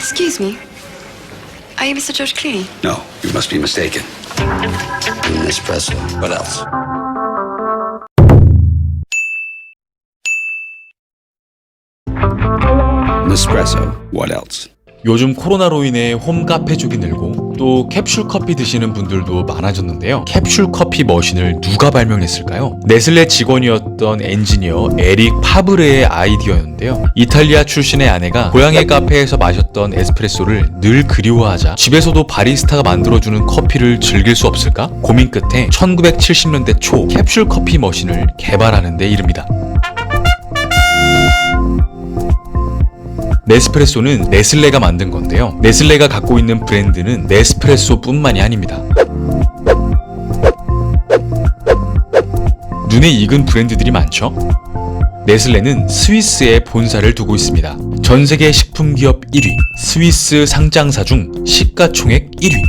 Excuse me. Are you Mr. George Clooney? No, you must be mistaken. Nespresso. What else? Nespresso. What else? 요즘 코로나로 인해 홈카페 쪽이 늘고 또 캡슐 커피 드시는 분들도 많아졌는데요. 캡슐 커피 머신을 누가 발명했을까요? 네슬레 직원이었던 엔지니어 에릭 파브르의 아이디어였는데요. 이탈리아 출신의 아내가 고향의 카페에서 마셨던 에스프레소를 늘 그리워하자 집에서도 바리스타가 만들어주는 커피를 즐길 수 없을까? 고민 끝에 1970년대 초 캡슐 커피 머신을 개발하는 데 이릅니다. 네스프레소는 네슬레가 만든 건데요. 네슬레가 갖고 있는 브랜드는 네스프레소뿐만이 아닙니다. 눈에 익은 브랜드들이 많죠? 네슬레는 스위스에 본사를 두고 있습니다. 전 세계 식품 기업 1위, 스위스 상장사 중 시가총액 1위.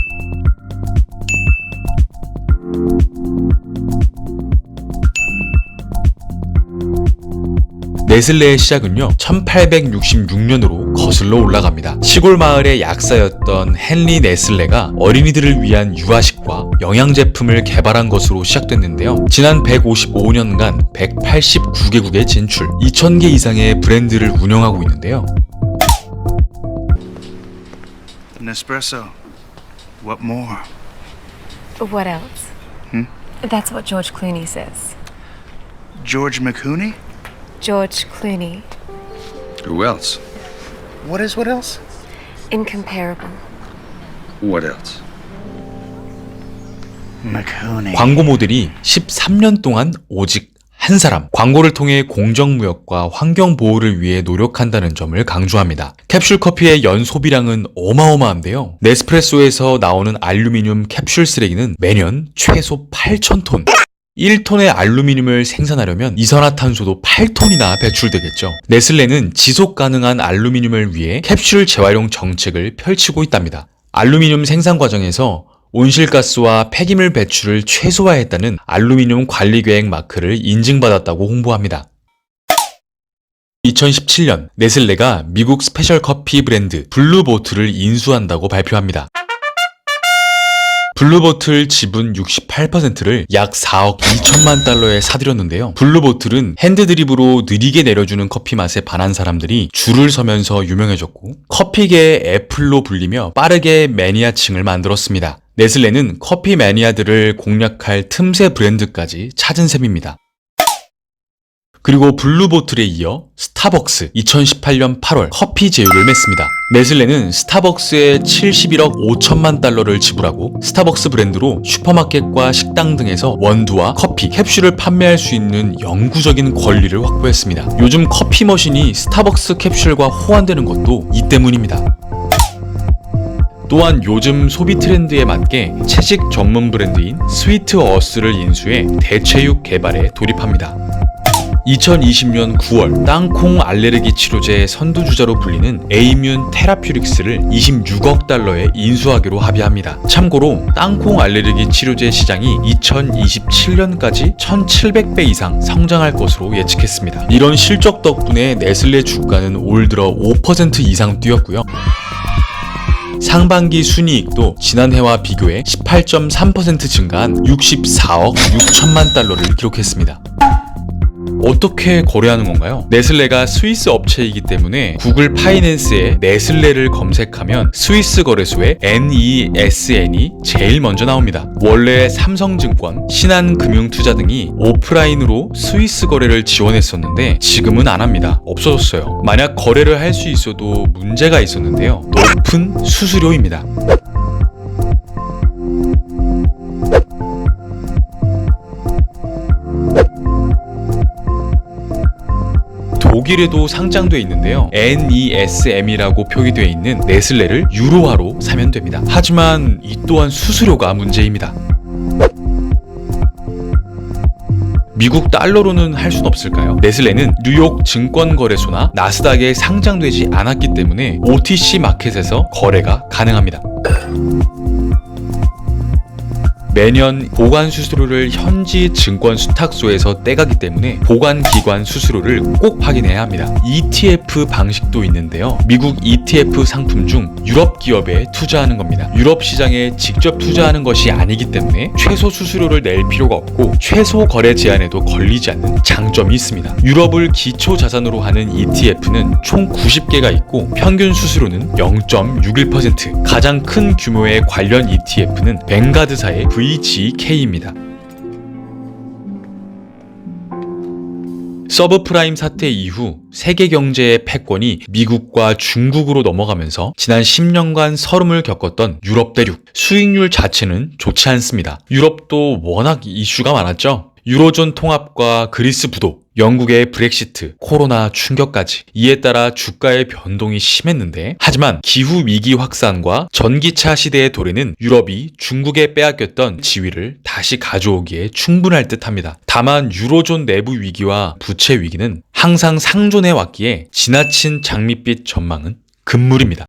네슬레의 시작은요 1866년으로 거슬러 올라갑니다. 시골 마을의 약사였던 헨리 네슬레가 어린이들을 위한 유아식과 영양제품을 개발한 것으로 시작됐는데요. 지난 155년간 189개국에 진출, 2000개 이상의 브랜드를 운영하고 있는데요. Nespresso. What more? What else? That's what George Clooney says. George McCooney? George Clooney. Who else? What else? Incomparable. What else? McCooney. 광고 모델이 13년 동안 오직 한 사람, 광고를 통해 공정무역과 환경보호를 위해 노력한다는 점을 강조합니다. 캡슐 커피의 연 소비량은 어마어마한데요. 네스프레소에서 나오는 알루미늄 캡슐 쓰레기는 매년 최소 8,000톤. 1톤의 알루미늄을 생산하려면 이산화탄소도 8톤이나 배출되겠죠. 네슬레는 지속 가능한 알루미늄을 위해 캡슐 재활용 정책을 펼치고 있답니다. 알루미늄 생산 과정에서 온실가스와 폐기물 배출을 최소화했다는 알루미늄 관리계획 마크를 인증받았다고 홍보합니다. 2017년 네슬레가 미국 스페셜 커피 브랜드 블루보틀을 인수한다고 발표합니다. 블루보틀 지분 68%를 약 4억 2천만 달러에 사들였는데요. 블루보틀은 핸드드립으로 느리게 내려주는 커피 맛에 반한 사람들이 줄을 서면서 유명해졌고 커피계의 애플로 불리며 빠르게 매니아층을 만들었습니다. 네슬레는 커피 매니아들을 공략할 틈새 브랜드까지 찾은 셈입니다. 그리고 블루보틀에 이어 스타벅스 2018년 8월 커피 제휴를 맺습니다. 네슬레는 스타벅스에 71억 5천만 달러를 지불하고 스타벅스 브랜드로 슈퍼마켓과 식당 등에서 원두와 커피, 캡슐을 판매할 수 있는 영구적인 권리를 확보했습니다. 요즘 커피 머신이 스타벅스 캡슐과 호환되는 것도 이 때문입니다. 또한 요즘 소비 트렌드에 맞게 채식 전문 브랜드인 스위트 어스를 인수해 대체육 개발에 돌입합니다. 2020년 9월 땅콩 알레르기 치료제 선두주자로 불리는 에이뮨 테라퓨릭스를 26억 달러에 인수하기로 합의합니다. 참고로 땅콩 알레르기 치료제 시장이 2027년까지 1700배 이상 성장할 것으로 예측했습니다. 이런 실적 덕분에 네슬레 주가는 올 들어 5% 이상 뛰었고요. 상반기 순이익도 지난해와 비교해 18.3% 증가한 64억 6천만 달러를 기록했습니다. 어떻게 거래하는 건가요? 네슬레가 스위스 업체이기 때문에 구글 파이낸스에 네슬레를 검색하면 스위스 거래소에 NESN이 제일 먼저 나옵니다. 원래 삼성증권, 신한금융투자 등이 오프라인으로 스위스 거래를 지원했었는데 지금은 안 합니다. 없어졌어요. 만약 거래를 할 수 있어도 문제가 있었는데요. 높은 수수료입니다. 독일에도 상장돼 있는데요. NESM이라고 표기되어 있는 네슬레를 유로화로 사면 됩니다. 하지만 이 또한 수수료가 문제입니다. 미국 달러로는 할 순 없을까요? 네슬레는 뉴욕 증권거래소나 나스닥에 상장되지 않았기 때문에 OTC 마켓에서 거래가 가능합니다. 매년 보관 수수료를 현지 증권 수탁소에서 떼가기 때문에 보관 기관 수수료를 꼭 확인해야 합니다. ETF 방식도 있는데요. 미국 ETF 상품 중 유럽 기업에 투자하는 겁니다. 유럽 시장에 직접 투자하는 것이 아니기 때문에 최소 수수료를 낼 필요가 없고 최소 거래 제한에도 걸리지 않는 장점이 있습니다. 유럽을 기초 자산으로 하는 ETF는 총 90개가 있고 평균 수수료는 0.61%, 가장 큰 규모의 관련 ETF는 뱅가드사의 VGK입니다. 서브프라임 사태 이후 세계 경제의 패권이 미국과 중국으로 넘어가면서 지난 10년간 서름을 겪었던 유럽 대륙, 수익률 자체는 좋지 않습니다. 유럽도 워낙 이슈가 많았죠. 유로존 통합과 그리스 부도, 영국의 브렉시트, 코로나 충격까지 이에 따라 주가의 변동이 심했는데, 하지만 기후 위기 확산과 전기차 시대의 도래는 유럽이 중국에 빼앗겼던 지위를 다시 가져오기에 충분할 듯합니다. 다만 유로존 내부 위기와 부채 위기는 항상 상존해 왔기에 지나친 장밋빛 전망은 금물입니다.